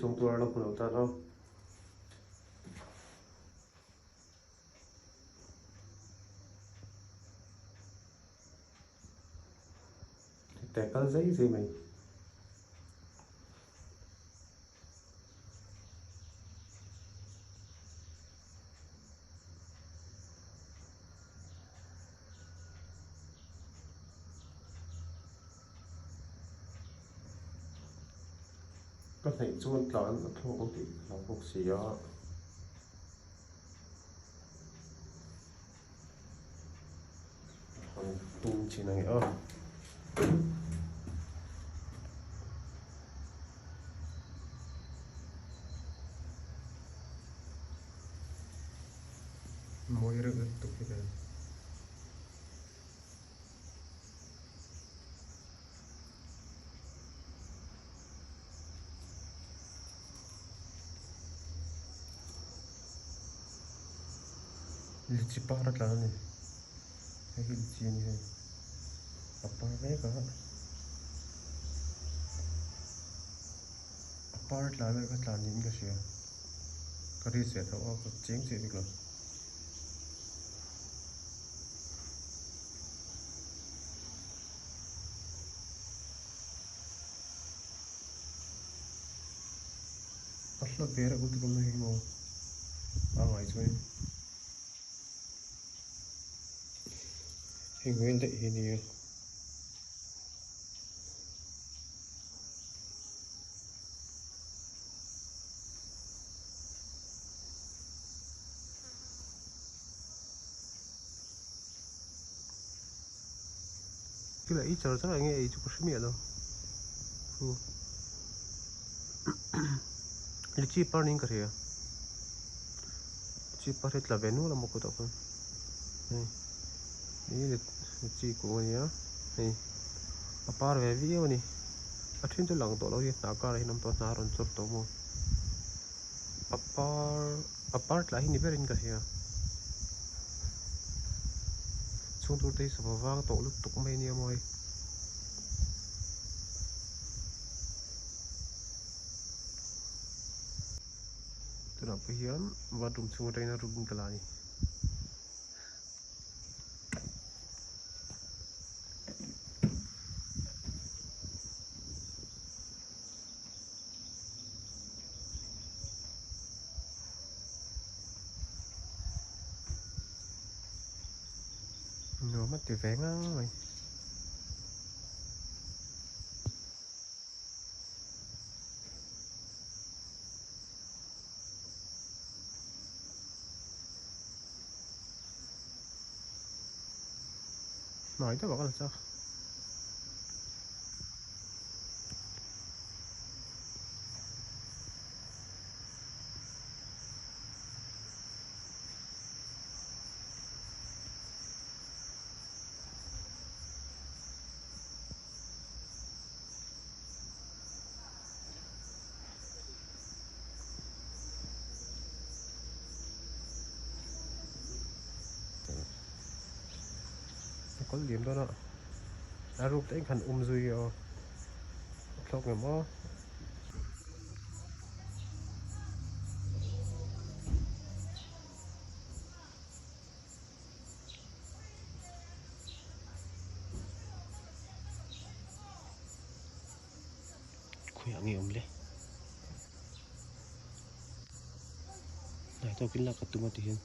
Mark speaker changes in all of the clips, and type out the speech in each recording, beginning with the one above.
Speaker 1: chung tua lo phun ta nó để có giấy gì mình có thể chuôn toán thuộc thì nó cũng chỉ có còn tung chỉ này ở mỗi rực tục cái này lichi para lah ni, ini lichi ni, apa mereka? Apa lah mereka telah ni ke sih? Kerja saya tahu aku ceng sih ni kalau. Asal berak untuk kamu ni mau, apa itu ni? Hình lệ ini cái này ít chờ chắc là nghe ý chụp cái miệng đâu lichi par ning kare lichi par het la venu la moko to kon ni lichi ko ni ya ni apar ve vi ni athin to lang to lo hi na ka ri nam to na ron chur to mo apar la hi ni berin ka hi chung tur te sa wang to lu tuk mai ni moi tu na hian wa dum chung te na rubin kala ni nó mất tuyệt vẹn á mày nói cho bảo là sao có điểm đó đó đã rút tới thành duy rồi không người mó khỏe nhiều lên này tôi kính là cái tung tiền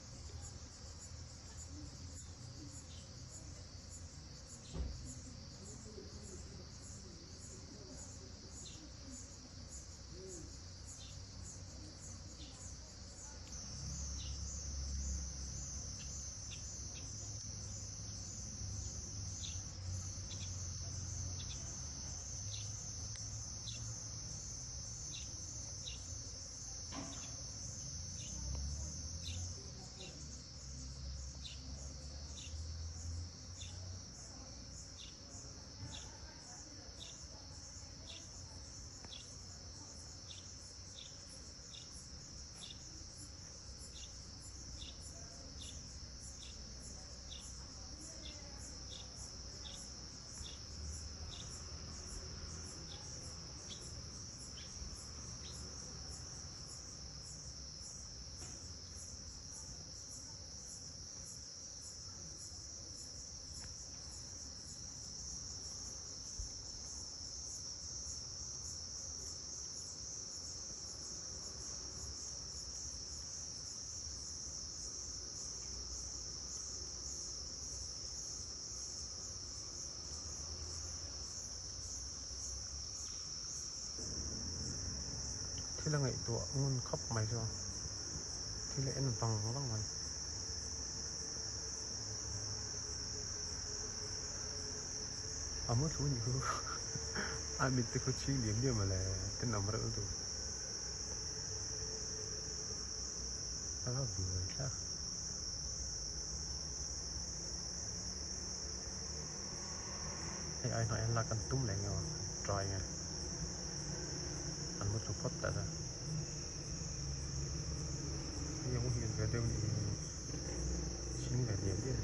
Speaker 1: là ngày tụa ngon khóc mày cho thì lẽ nó bằng lắm mày mất số nhiều ai biết cái có chi điểm điểm mà là tên nào mà đỡ tụi nó vừa chắc ai nói anh là cần tung lại nhau rồi nha anh mất số phốt tại sao nhưng hiện về đâu thì chính là điểm điểm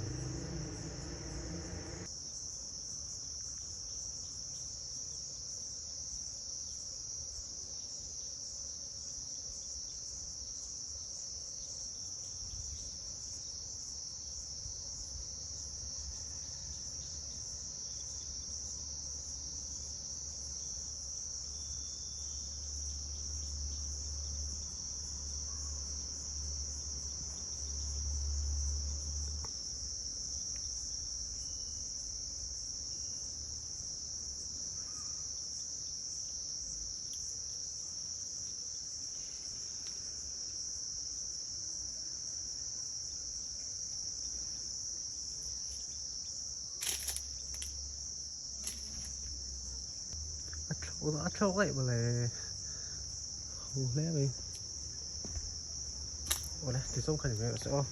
Speaker 1: ủa trâu vậy mà lại hù lẽ mình ủa đây thì xong khẩn về sẽ không